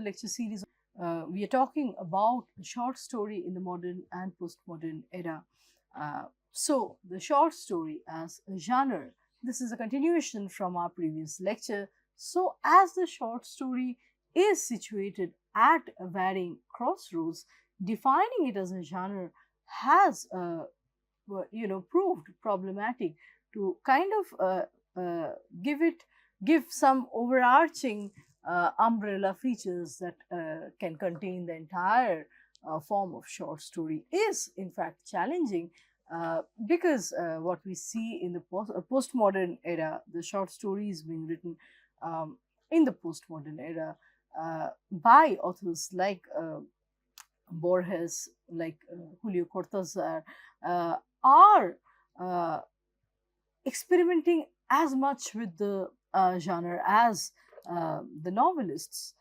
the lecture series. We are talking about the short story in the modern and postmodern era. So, the short story as a genre, this is a continuation from our previous lecture. So, as the short story is situated at a varying crossroads, defining it as a genre has, proved problematic to kind of give some overarching umbrella features that can contain the entire form of short story is in fact challenging because what we see in the postmodern era, the short stories being written in the postmodern era by authors like Borges, like Julio Cortázar, are experimenting as much with the genre as the novelists.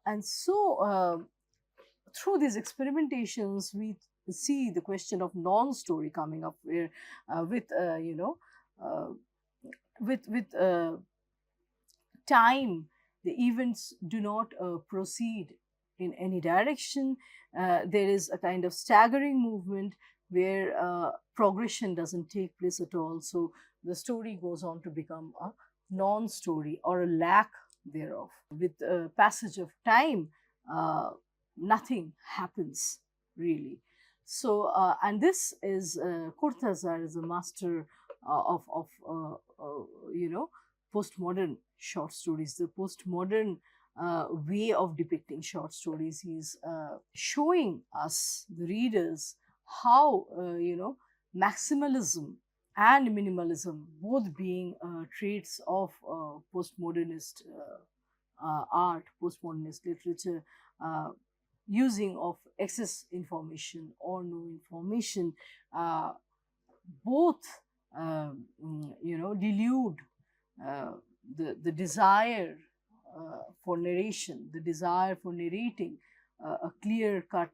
And so, through these experimentations, we see the question of non-story coming up, where with time, the events do not proceed in any direction. There is a kind of staggering movement where progression doesn't take place at all. So the story goes on to become a non-story or a lack thereof. With passage of time, nothing happens really. So, and this is Cortázar is a master of postmodern short stories, the postmodern way of depicting short stories. He's showing us, the readers, how maximalism and minimalism, both being traits of postmodernist art, postmodernist literature, using of excess information or no information, both delude the desire for narration, the desire for narrating a clear-cut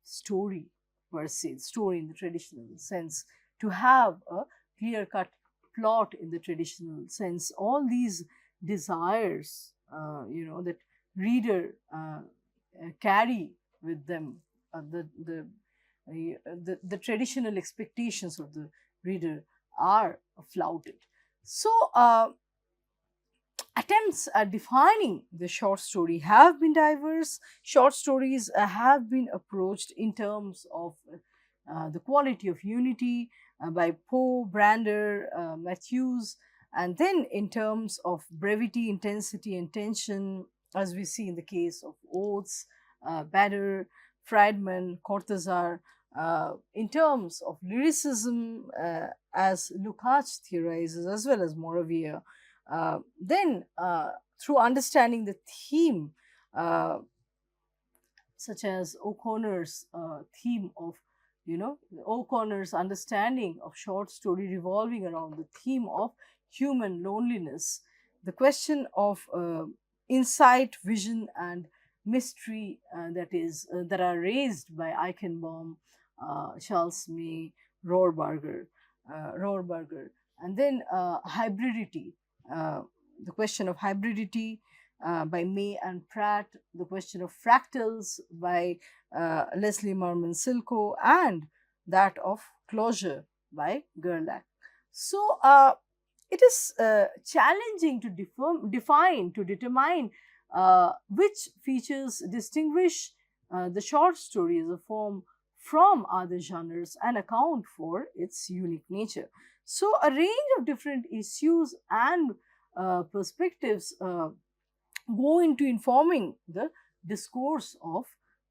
story per se, story in the traditional sense, to have a clear-cut plot in the traditional sense. All these desires, that reader carry with them, the traditional expectations of the reader are flouted. So, attempts at defining the short story have been diverse. Short stories have been approached in terms of the quality of unity by Poe, Brander, Matthews, and then in terms of brevity, intensity, and tension, as we see in the case of Oates, Bader, Friedman, Cortázar, in terms of lyricism, as Lukács theorizes, as well as Moravia. Then, through understanding the theme, such as O'Connor's theme of, O'Connor's understanding of short story revolving around the theme of human loneliness, the question of insight, vision, and mystery that are raised by Eichenbaum, Charles May, Rohrberger, and then hybridity. The question of hybridity by May and Pratt, the question of fractals by Leslie Marmon Silko, and that of closure by Gerlach. So, it is challenging to determine which features distinguish the short story as a form from other genres and account for its unique nature. So, a range of different issues and perspectives go into informing the discourse of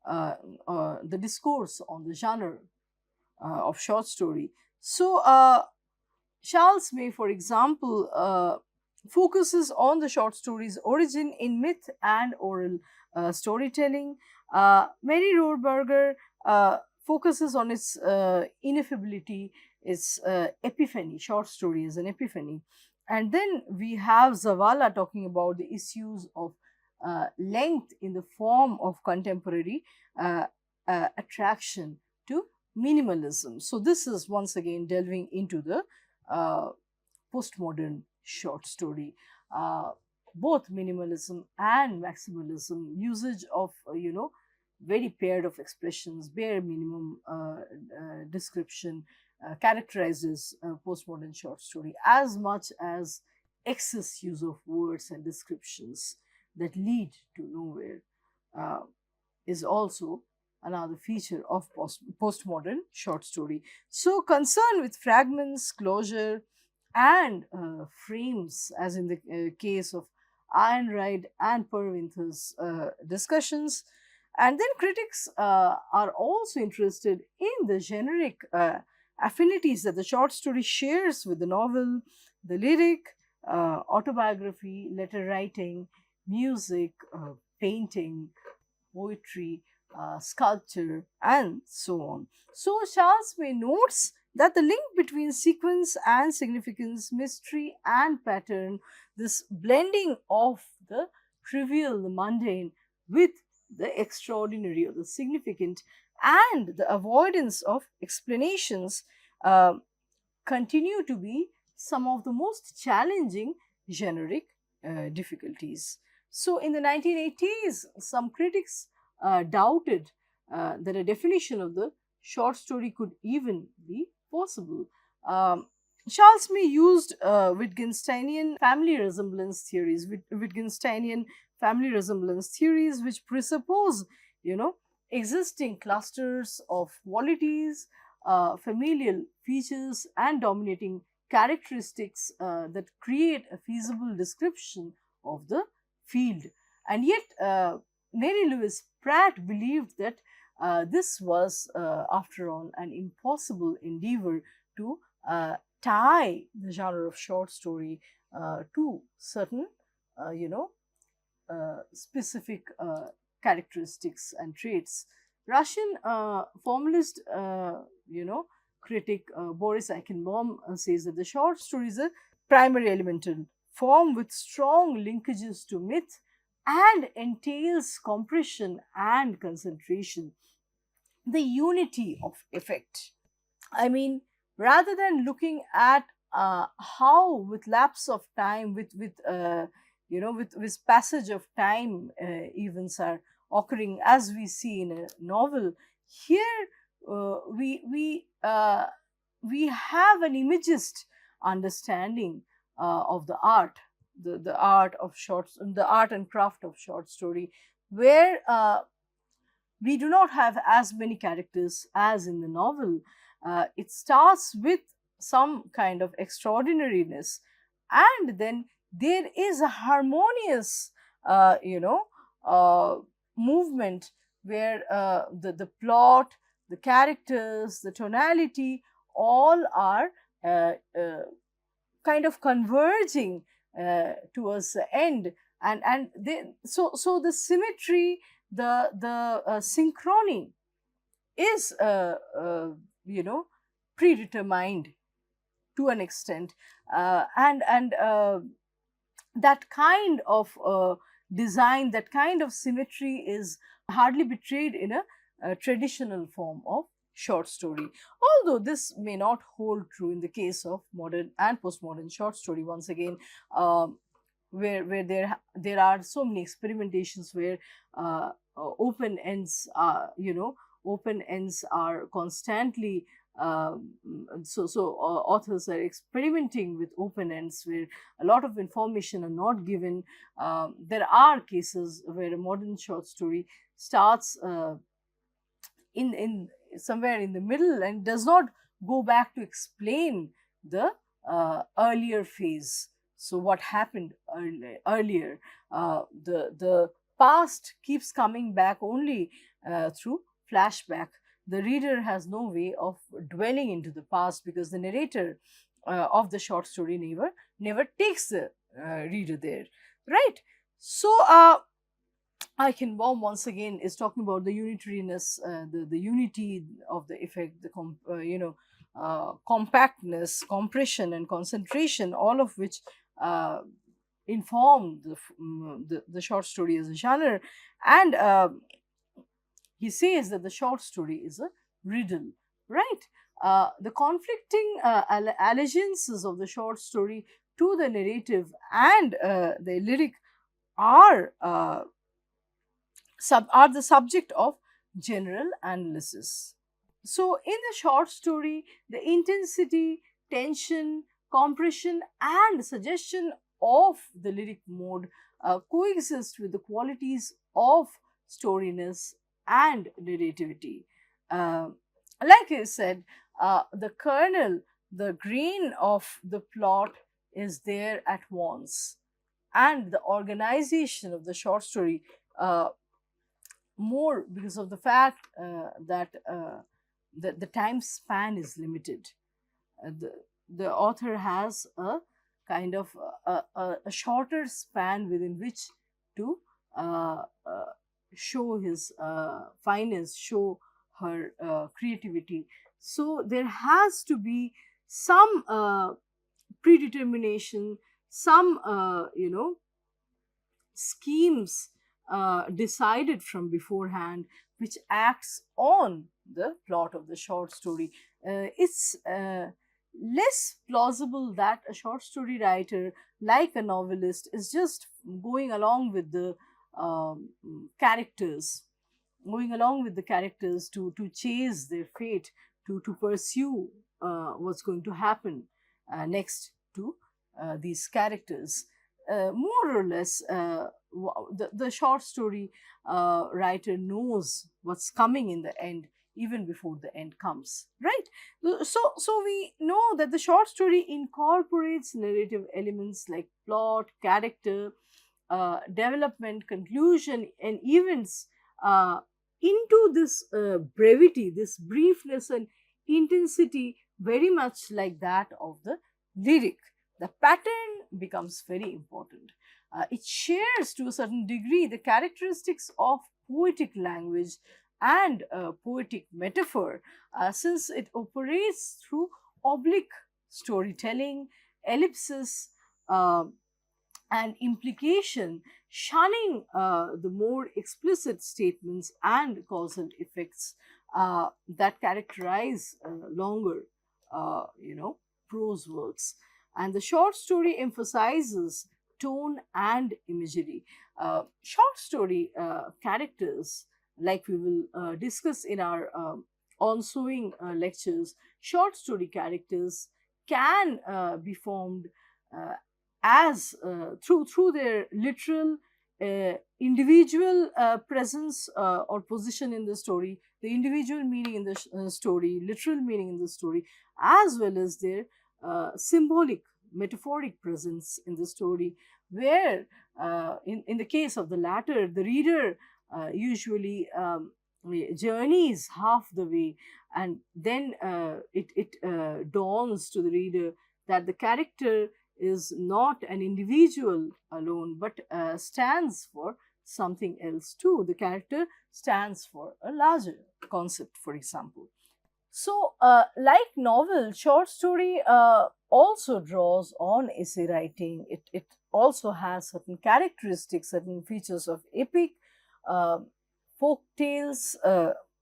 the discourse on the genre of short story. So, Charles May, for example, focuses on the short story's origin in myth and oral storytelling. Mary Rohrberger focuses on its ineffability, its epiphany. Short story is an epiphany. And then we have Zavala talking about the issues of length in the form of contemporary attraction to minimalism. So, this is once again delving into the postmodern short story. both minimalism and maximalism, usage of, very paired of expressions, bare minimum description characterizes postmodern short story, as much as excess use of words and descriptions that lead to nowhere uh, is also another feature of postmodern short story. So, concern with fragments, closure, and frames, as in the case of Ayn and Perwinther's discussions. And then critics are also interested in the generic affinities that the short story shares with the novel, the lyric, autobiography, letter writing, music, painting, poetry, sculpture, and so on. So, Charles May notes that the link between sequence and significance, mystery and pattern, this blending of the trivial, the mundane, with the extraordinary or the significant, and the avoidance of explanations uh, continue to be some of the most challenging generic difficulties. So, in the 1980s, some critics doubted that a definition of the short story could even be possible. Um, Charles May used Wittgensteinian family resemblance theories, Wittgensteinian family resemblance theories, which presuppose, existing clusters of qualities, familial features, and dominating characteristics that create a feasible description of the field. And yet, Mary Louise Pratt believed that this was, after all, an impossible endeavor to tie the genre of short story to certain, you know, specific characteristics and traits. Russian formalist, critic Boris Eichenbaum says that the short story is a primary elemental form with strong linkages to myth and entails compression and concentration, the unity of effect. I mean, rather than looking at how, with lapse of time, with passage of time, events are occurring as we see in a novel. Here, we have an imagist understanding of the art, the art of the art and craft of short story, where we do not have as many characters as in the novel. It starts with some kind of extraordinariness, and then there is a harmonious, movement where the plot, the characters, the tonality, all are uh, uh, kind of converging towards the end, and so the symmetry, the synchrony is predetermined to an extent, and that kind of design, that kind of symmetry is hardly betrayed in a traditional form of short story. Although this may not hold true in the case of modern and postmodern short story, once again, where there are so many experimentations where open ends open ends are constantly authors are experimenting with open ends where a lot of information are not given. There are cases where a modern short story starts in somewhere in the middle and does not go back to explain the earlier phase. So what happened earlier? The past keeps coming back only through flashback. The reader has no way of dwelling into the past because the narrator of the short story never takes the reader there, right? So Eichenbaum once again is talking about the unitariness, the unity of the effect, the compactness, compression, and concentration, all of which inform the short story as a genre. And he says that the short story is a riddle, right? The conflicting allegiances of the short story to the narrative and the lyric are are the subject of general analysis. So, in the short story, the intensity, tension, compression, and suggestion of the lyric mode coexist with the qualities of storyness and narrativity. Uh, like I said, the kernel, the grain of the plot is there at once, and the organization of the short story more because of the fact that the time span is limited. The author has a kind of a shorter span within which to show his fineness, show her creativity. So there has to be some predetermination, some schemes decided from beforehand, which acts on the plot of the short story. It's less plausible that a short story writer, like a novelist, is just going along with the characters, to chase their fate, to pursue what's going to happen next to these characters. More or less, the short story writer knows what's coming in the end even before the end comes, right? So we know that the short story incorporates narrative elements like plot, character, development, conclusion, and events uh, into this brevity, this briefness and intensity, very much like that of the lyric. The pattern becomes very important. It shares to a certain degree the characteristics of poetic language and poetic metaphor, since it operates through oblique storytelling, ellipsis, uh, and implication, shunning the more explicit statements and causal effects that characterize longer, prose works. And the short story emphasizes tone and imagery. Short story characters, like we will discuss in our ensuing lectures, short story characters can be formed uh, as through their literal individual presence or position in the story, the individual meaning in the story, literal meaning in the story, as well as their symbolic, metaphoric presence in the story, where in the case of the latter, the reader usually journeys half the way, and then it dawns to the reader that the character is not an individual alone, but stands for something else too. The character stands for a larger concept, for example. So, like novel, short story also draws on essay writing. It also has certain characteristics, certain features of epic, uh, folk tales,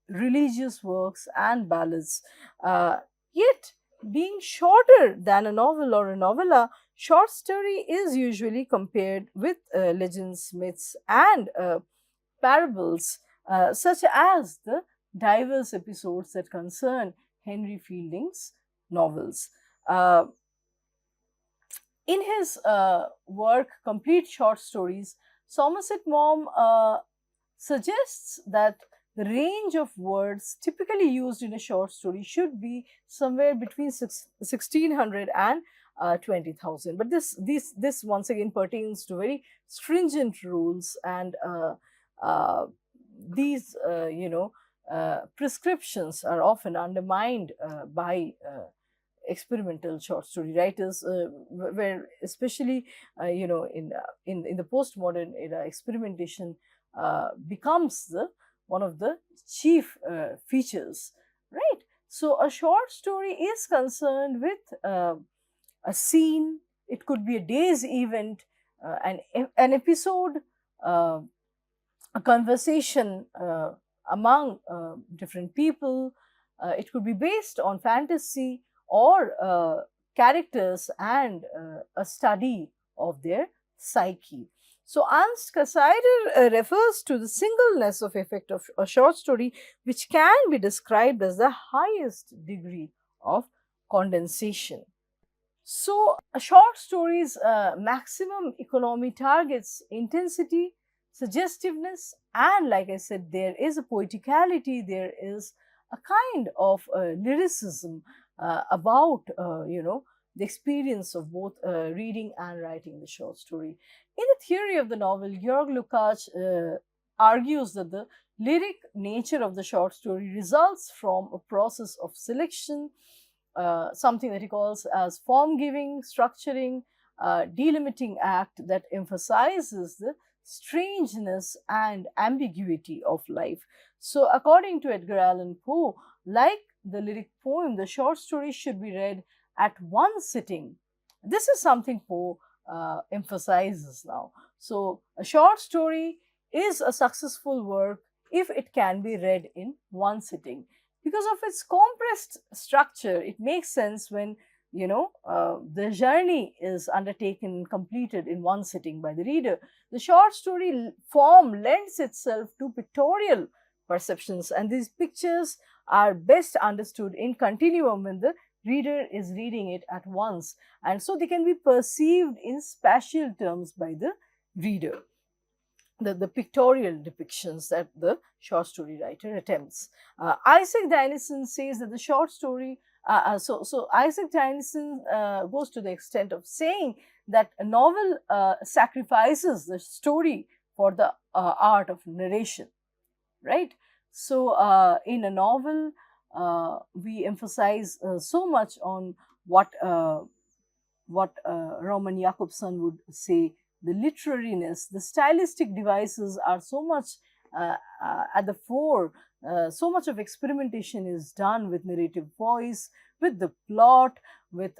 religious works, and ballads. Uh, Yet, being shorter than a novel or a novella, short story is usually compared with legends, myths, and parables, such as the diverse episodes that concern Henry Fielding's novels. Uh, in his work, Complete Short Stories, Somerset Maugham suggests that the range of words typically used in a short story should be somewhere between 1600 and 20,000. But this once again pertains to very stringent rules, and uh, these prescriptions are often undermined by experimental short story writers, where especially in the postmodern era, experimentation becomes the one of the chief features, right? So a short story is concerned with a scene. It could be a day's event, an episode, uh, a conversation among different people. It could be based on fantasy or characters and a study of their psyche. So Ernst Cassirer refers to the singleness of effect of a short story, which can be described as the highest degree of condensation. So, a short story's maximum economy targets intensity, suggestiveness, and like I said, there is a poeticality, there is a kind of lyricism about, the experience of both reading and writing the short story. In the theory of the novel, Georg Lukács argues that the lyric nature of the short story results from a process of selection, something that he calls as form giving, structuring, delimiting act that emphasizes the strangeness and ambiguity of life. So, according to Edgar Allan Poe, like the lyric poem, the short story should be read at one sitting. This is something Poe emphasizes now. So, a short story is a successful work if it can be read in one sitting. Because of its compressed structure, it makes sense when the journey is undertaken and completed in one sitting by the reader. The short story form lends itself to pictorial perceptions, and these pictures are best understood in continuum when the reader is reading it at once, and so they can be perceived in spatial terms by the reader. The pictorial depictions that the short story writer attempts. Isaac Dinesen says that the short story, so Isaac Dinesen goes to the extent of saying that a novel sacrifices the story for the art of narration, right? So in a novel, we emphasize so much on what Roman Jakobson would say, the literariness, the stylistic devices are so much at the fore. So much of experimentation is done with narrative voice, with the plot, with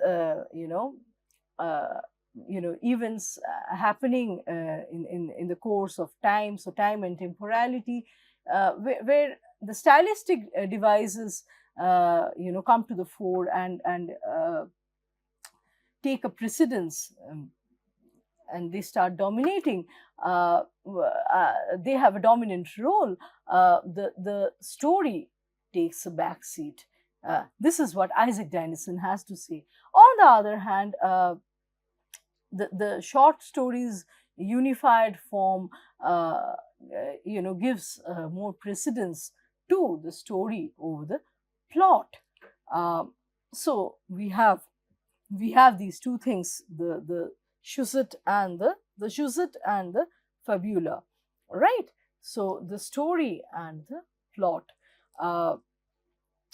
events happening in the course of time. So time and temporality, where the stylistic devices come to the fore and take a precedence. And they start dominating. They have a dominant role. The story takes a back seat. This is what Isaac Dinesen has to say. On the other hand, the short stories unified form, gives more precedence to the story over the plot. So we have these two things: the Shusett and the Shusett and the fabula, right? So the story and the plot.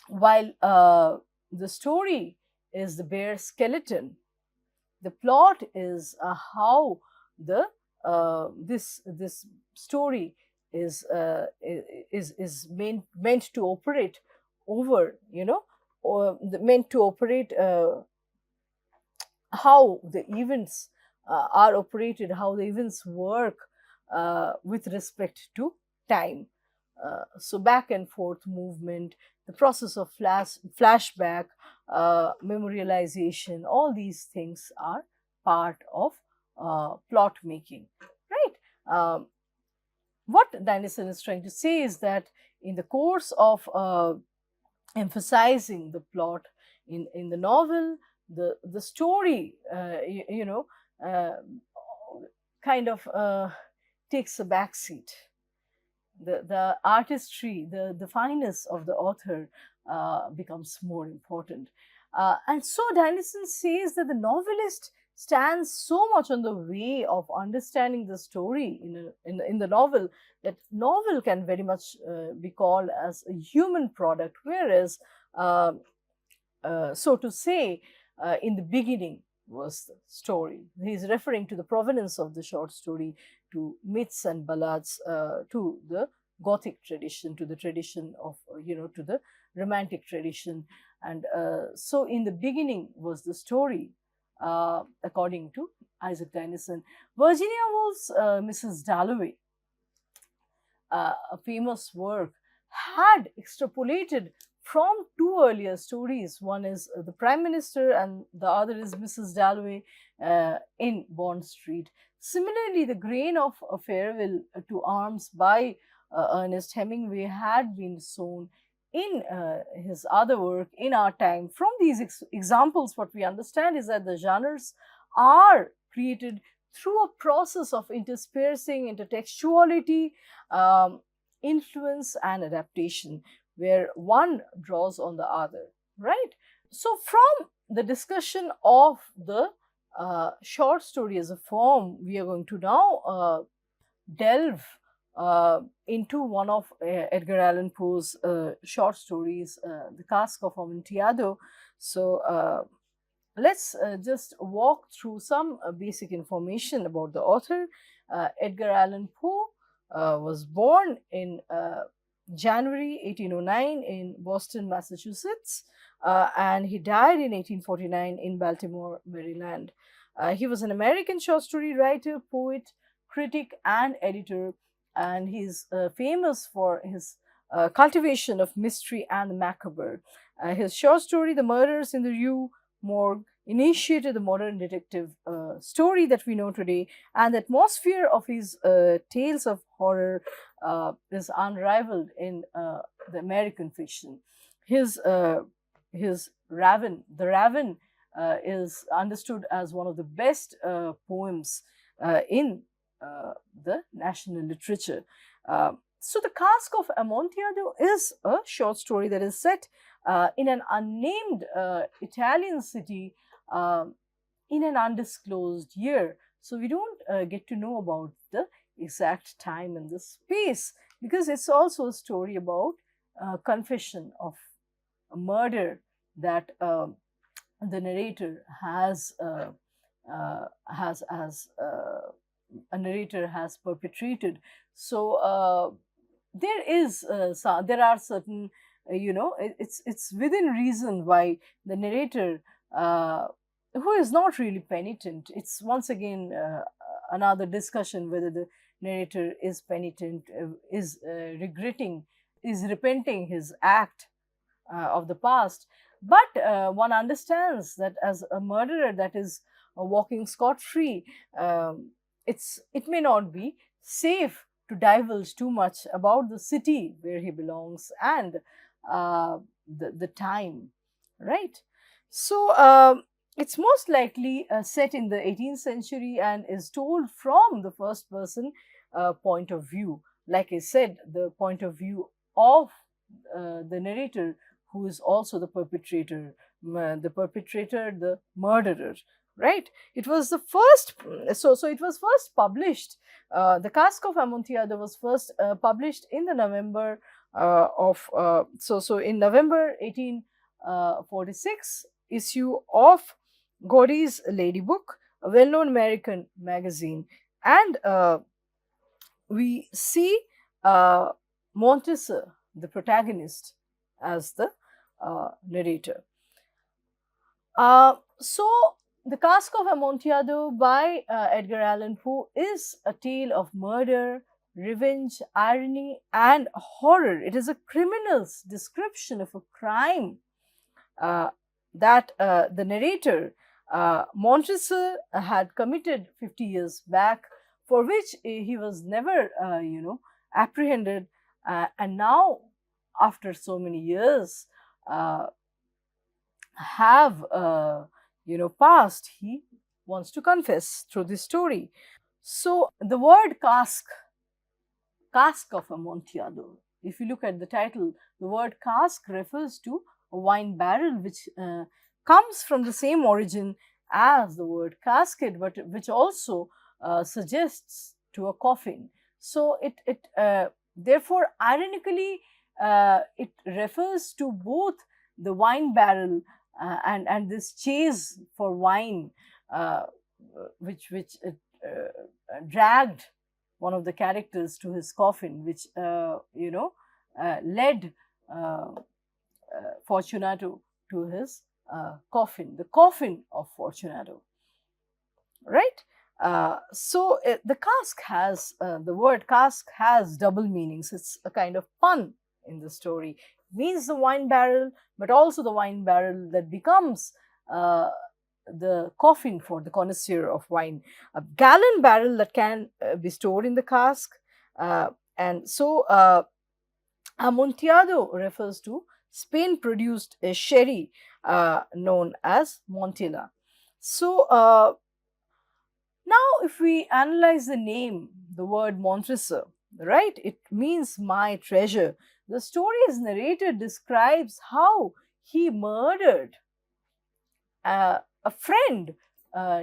While the story is the bare skeleton, the plot is how the this story is meant to operate over, or meant to operate. How the events are operated, how the events work with respect to time. So back and forth movement, the process of flashback, memorialization, all these things are part of plot making, right? What Dinesen is trying to say is that in the course of emphasizing the plot in the novel, the story, kind of takes a backseat. The artistry, the fineness of the author becomes more important. And so Dinesen says that the novelist stands so much on the way of understanding the story in the novel, that novel can very much be called as a human product, whereas so to say, in the beginning was the story. He is referring to the provenance of the short story, to myths and ballads, to the Gothic tradition, to the tradition of, to the Romantic tradition. And so in the beginning was the story, according to Isaac Dinesen. Virginia Woolf's Mrs. Dalloway, a famous work, had extrapolated from two earlier stories. One is the Prime Minister and the other is Mrs. Dalloway in Bond Street. Similarly, the grain of a farewell to arms by Ernest Hemingway had been sown in his other work in our time. From these examples, what we understand is that the genres are created through a process of interspersing intertextuality, influence, and adaptation, where one draws on the other, right? So, from the discussion of the short story as a form, we are going to now delve into one of Edgar Allan Poe's short stories, The Cask of Amontillado. So, let's just walk through some basic information about the author. Edgar Allan Poe was born in January 1809 in Boston, Massachusetts, and he died in 1849 in Baltimore, Maryland. He was an American short story writer, poet, critic, and editor, and he's famous for his cultivation of mystery and the macabre. His short story, The Murders in the Rue Morgue, initiated the modern detective story that we know today, and the atmosphere of his tales of horror is unrivaled in the American fiction. His The Raven, is understood as one of the best poems in the national literature. So, The Cask of Amontillado is a short story that is set in an unnamed Italian city in an undisclosed year. So, we don't get to know about the exact time and the space, because it's also a story about confession of a murder that the narrator has a narrator has perpetrated. So there are certain it's within reason why the narrator, who is not really penitent, it's once again another discussion whether the narrator is penitent, is regretting, is repenting his act of the past. But one understands that as a murderer that is walking scot-free, it may not be safe to divulge too much about the city where he belongs and the time, right? So it's most likely set in the 18th century and is told from the first person point of view. Like I said, the point of view of the narrator, who is also the perpetrator, the murderer, right? It was the first, so it was first published. The Cask of Amontillado was first published in the November in November 1846 issue of Godey's Lady Book, a well-known American magazine, and we see Montesor, the protagonist, as the narrator. So, The Cask of Amontillado by Edgar Allan Poe is a tale of murder, revenge, irony, and horror. It is a criminal's description of a crime that the narrator, Montesor, had committed 50 years back, for which he was never, apprehended, and now, after so many years have passed, he wants to confess through this story. So the word cask of Amontillado, if you look at the title, the word cask refers to a wine barrel, which comes from the same origin as the word casket, but which also suggests to a coffin. So it therefore, ironically, it refers to both the wine barrel and this chase for wine, which dragged one of the characters to his coffin, which led Fortunato to his coffin, the coffin of Fortunato, right? The cask has the word cask has double meanings. It's a kind of pun in the story. It means the wine barrel, but also the wine barrel that becomes the coffin for the connoisseur of wine, a gallon barrel that can be stored in the cask. And so Amontillado refers to Spain produced a sherry known as Montilla. So now, if we analyze the name, the word Montresor, right, it means my treasure. The story's narrator describes how he murdered a friend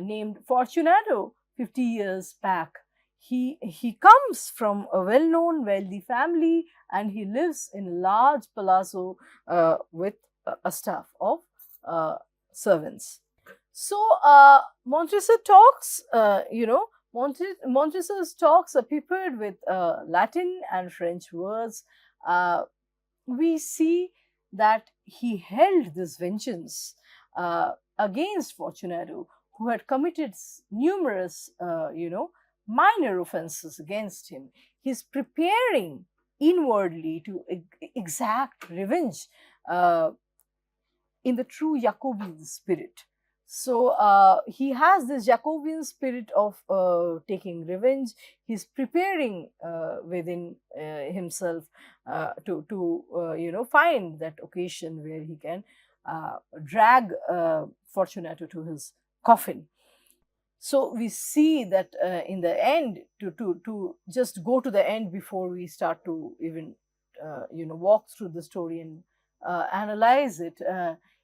named Fortunato 50 years back. He comes from a well-known wealthy family, and he lives in a large palazzo with a staff of servants. So Montresor talks, Montresor's talks are peppered with Latin and French words. We see that he held this vengeance against Fortunato, who had committed numerous, minor offenses against him. He's preparing inwardly to exact revenge in the true Jacobean spirit. So he has this Jacobean spirit of taking revenge. He's preparing within himself to find that occasion where he can drag Fortunato to his coffin. So we see that in the end, to just go to the end before we start to even walk through the story and analyze it.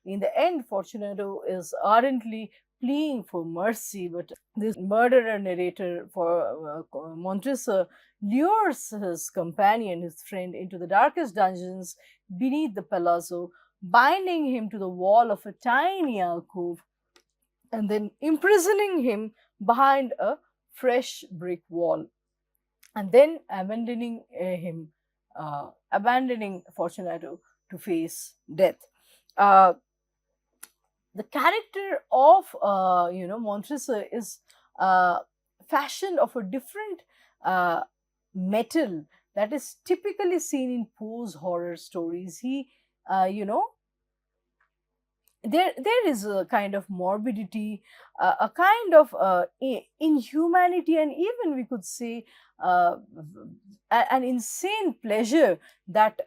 In the end, Fortunato is ardently pleading for mercy, but this murderer narrator for Montresor lures his companion, his friend, into the darkest dungeons beneath the palazzo, binding him to the wall of a tiny alcove and then imprisoning him behind a fresh brick wall, and then abandoning Fortunato to face death. The character of Montresor is fashioned of a different metal that is typically seen in Poe's horror stories. He, there is a kind of morbidity, a kind of inhumanity, and even we could say an insane pleasure that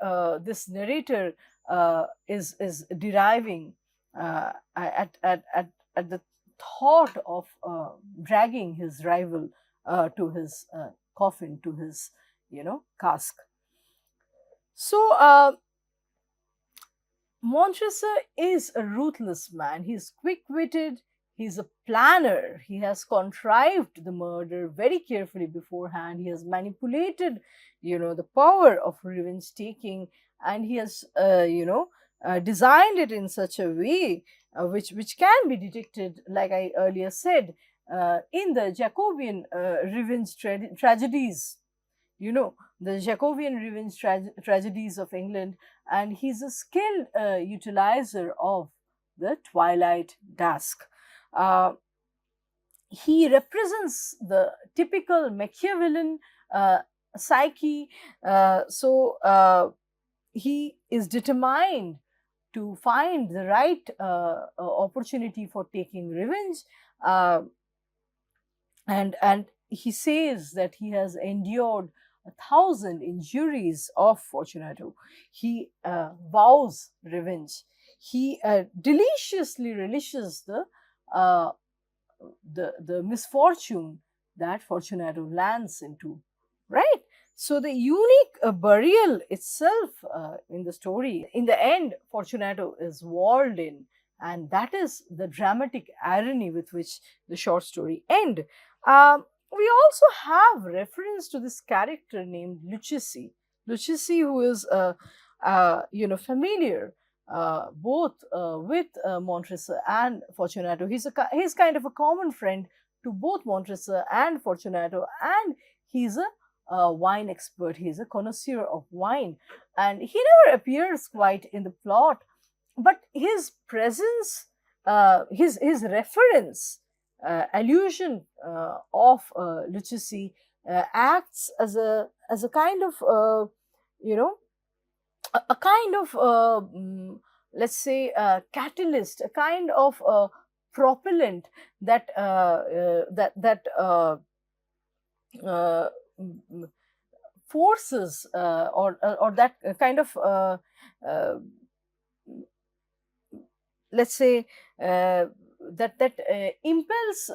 this narrator is deriving at the thought of dragging his rival to his coffin, to his cask. So Montresor is a ruthless man. He's quick-witted. He's a planner. He has contrived the murder very carefully beforehand. He has manipulated, the power of revenge taking, and he has, designed it in such a way which can be detected, like I earlier said, in the Jacobean revenge tragedies. The Jacobean revenge tragedies of England, and he's a skilled utilizer of the Twilight Dusk. He represents the typical Machiavellian psyche, so he is determined to find the right opportunity for taking revenge, and he says that he has endured 1,000 injuries of Fortunato. He vows revenge. He deliciously relishes the misfortune that Fortunato lands into, right? So the unique burial itself in the story, in the end, Fortunato is walled in, and that is the dramatic irony with which the short story ends. We also have reference to this character named Lucchesi. Lucchesi, who is familiar both with Montresor and Fortunato. He's kind of a common friend to both Montresor and Fortunato, and he's a wine expert. He's a connoisseur of wine, and he never appears quite in the plot, but his presence, his reference, allusion of Lucchesi acts as a kind of let's say catalyst, a kind of propellant that uh, mm, forces or that kind of uh, let's say that impels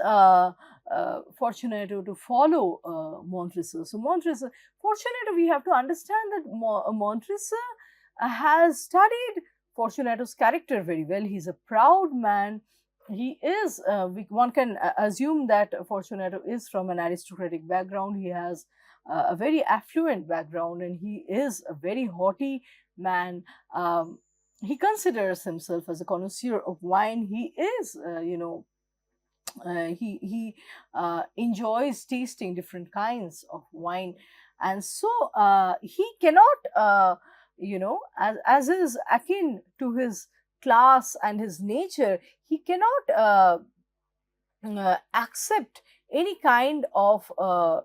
Fortunato to follow Montresor. So Montresor, Fortunato, we have to understand that Montresor has studied Fortunato's character very well. He's a proud man. He is, one can assume that Fortunato is from an aristocratic background. He has a very affluent background, and he is a very haughty man. He considers himself as a connoisseur of wine. He is, he enjoys tasting different kinds of wine, and so he cannot, as is akin to his class and his nature, he cannot accept any kind of uh,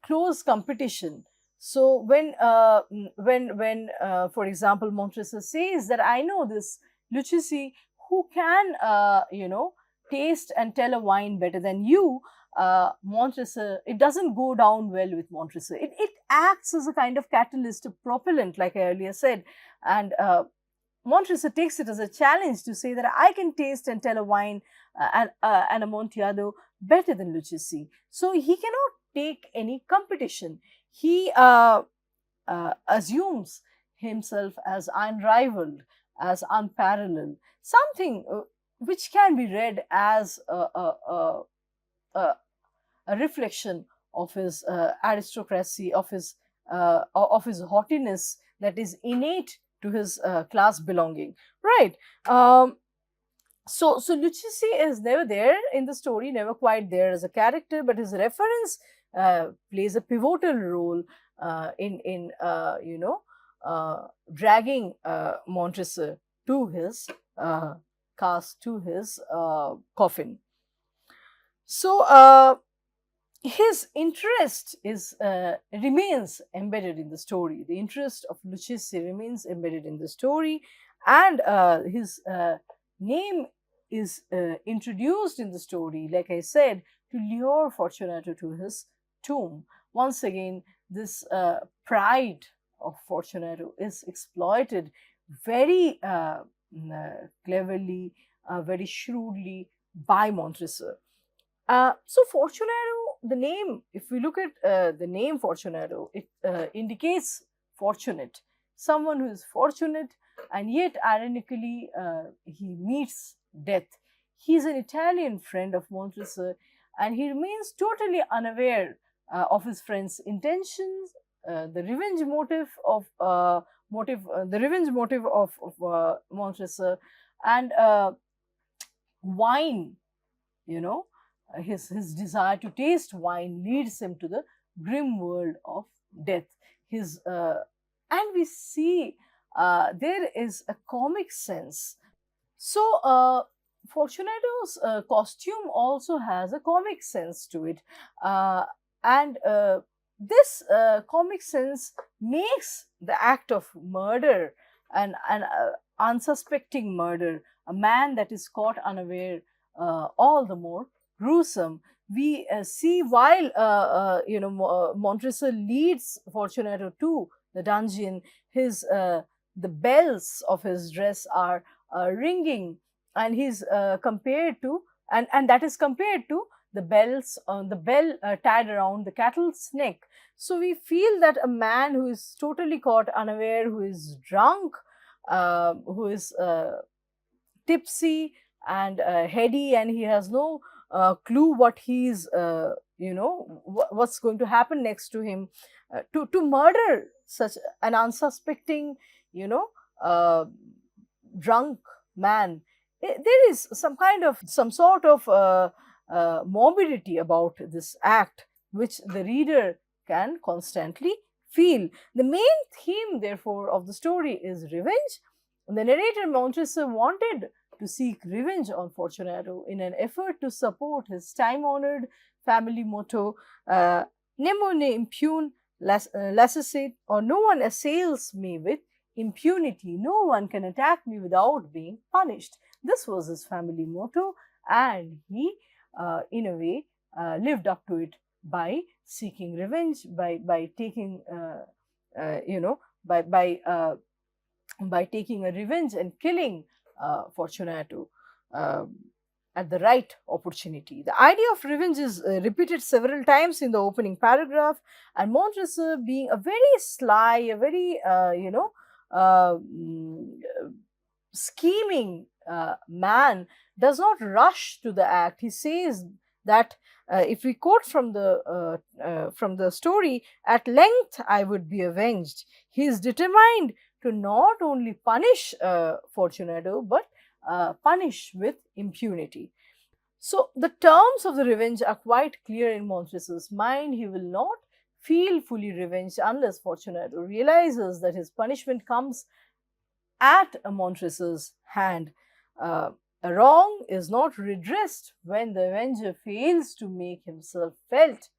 close competition. So when for example Montresor says that I know this Lucchesi who can taste and tell a wine better than you, Montresor, it doesn't go down well with Montresor. It acts as a kind of catalyst, a propellant, like I earlier said, and Montresor takes it as a challenge to say that I can taste and tell a wine and Amontillado better than Lucchesi. So he cannot take any competition. He assumes himself as unrivaled, as unparalleled, something which can be read as a reflection of his aristocracy, of his haughtiness that is innate to his class belonging, right? So Lucchesi is never there in the story, never quite there as a character, but his reference plays a pivotal role in dragging Montresor to his cask, to his coffin. So his interest is remains embedded in the story. The interest of Lucchesi remains embedded in the story, and his name is introduced in the story, like I said, to lure Fortunato to his tomb. Once again, this pride of Fortunato is exploited very cleverly, very shrewdly by Montresor. So Fortunato, the name, if we look at the name Fortunato, it indicates fortunate, someone who is fortunate, and yet ironically he meets death. He is an Italian friend of Montresor, and he remains totally unaware of his friend's intentions, the revenge motive of Montresor, and wine. His desire to taste wine leads him to the grim world of death. And we see there is a comic sense. So Fortunato's costume also has a comic sense to it, and this comic sense makes the act of murder an unsuspecting murder, a man that is caught unaware, all the more gruesome. We see while Montresor leads Fortunato to the dungeon, his the bells of his dress are ringing, and he's compared to, and that is compared to the bells on the bell tied around the cattle's neck. So we feel that a man who is totally caught unaware, who is drunk, who is tipsy and heady, and he has no clue what he's what's going to happen next to him, to murder such an unsuspecting drunk man. There is some sort of morbidity about this act, which the reader can constantly feel. The main theme, therefore, of the story is revenge. The narrator Montresor wanted to seek revenge on Fortunato in an effort to support his time-honored family motto, "Nemo ne impune lacessit," or "No one assails me with impunity. No one can attack me without being punished. This was his family motto, and he, in a way, lived up to it by seeking revenge, by taking, you know, by taking a revenge and killing Fortunato at the right opportunity. The idea of revenge is repeated several times in the opening paragraph, and Montresor, being a very sly, a very scheming man, does not rush to the act. He says that if we quote from the story, "At length I would be avenged." He is determined to not only punish Fortunato, but punish with impunity. So the terms of the revenge are quite clear in Montresor's mind. He will not feel fully revenged unless Fortunato realizes that his punishment comes at Montresor's hand. A wrong is not redressed when the avenger fails to make himself felt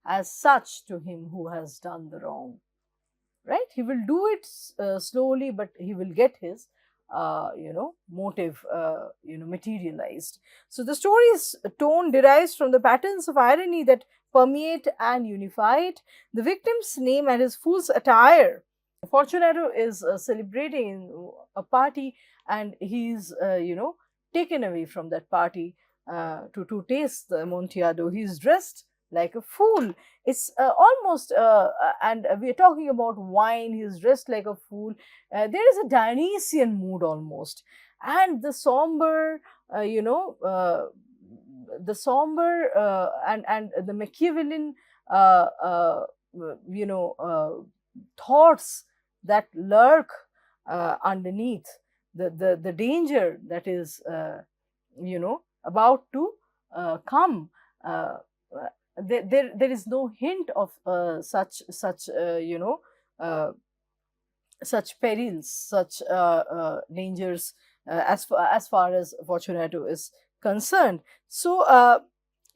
as such to him who has done the wrong. Right? He will do it slowly, but he will get his motive materialized. So the story's tone derives from the patterns of irony that permeate and unify it. The victim's name and his fool's attire. Fortunato is celebrating a party, and he's taken away from that party to taste the Amontillado. He's dressed like a fool. It's almost, and we're talking about wine. He's dressed like a fool. There is a Dionysian mood almost, and the somber, and the Machiavellian, thoughts that lurk underneath, the danger that is about to come. There is no hint of such perils, such dangers as far as Fortunato is concerned. So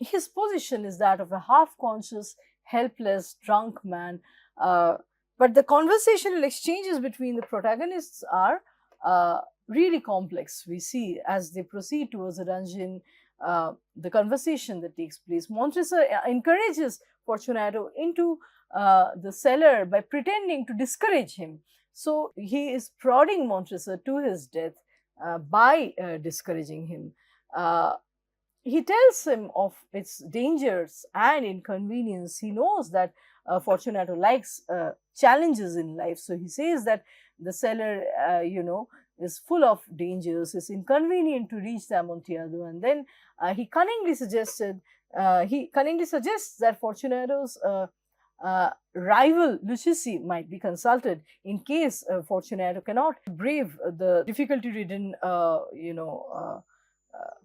his position is that of a half-conscious, helpless, drunk man. But the conversational exchanges between the protagonists are really complex. We see as they proceed towards the dungeon, the conversation that takes place. Montresor encourages Fortunato into the cellar by pretending to discourage him. So he is prodding Montresor to his death by discouraging him. He tells him of its dangers and inconvenience. He knows that Fortunato likes challenges in life. So he says that the cellar, is full of dangers. It's inconvenient to reach the Amontillado. And then he cunningly suggests that Fortunato's rival Lucchesi might be consulted in case Fortunato cannot brave the difficulty-ridden,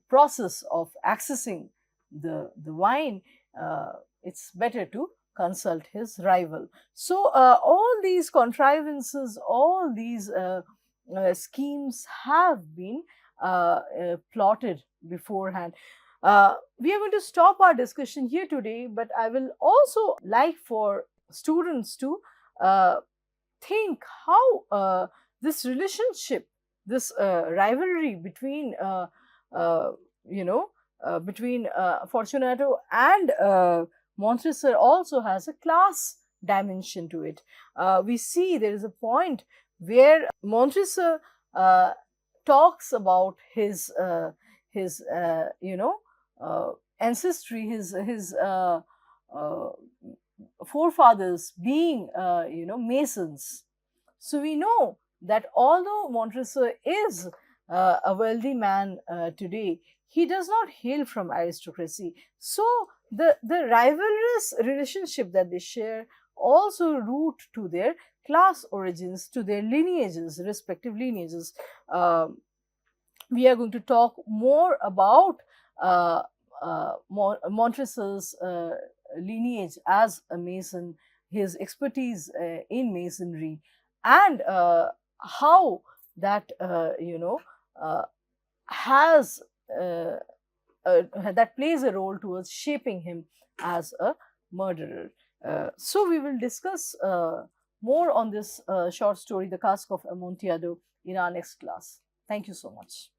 process of accessing the wine. It's better to consult his rival. So all these contrivances, all these schemes have been plotted beforehand. We are going to stop our discussion here today, but I will also like for students to think how this relationship, this rivalry between Fortunato and Montresor also has a class dimension to it. We see there is a point where Montresor talks about his ancestry, his forefathers being masons. So we know that although Montresor is a wealthy man today, he does not hail from aristocracy. So the rivalrous relationship that they share also root to their class origins, to their lineages, respective lineages. We are going to talk more about Montresor's lineage as a mason, his expertise in masonry, and how that has that plays a role towards shaping him as a murderer. So we will discuss more on this short story, The Cask of Amontillado, in our next class. Thank you so much.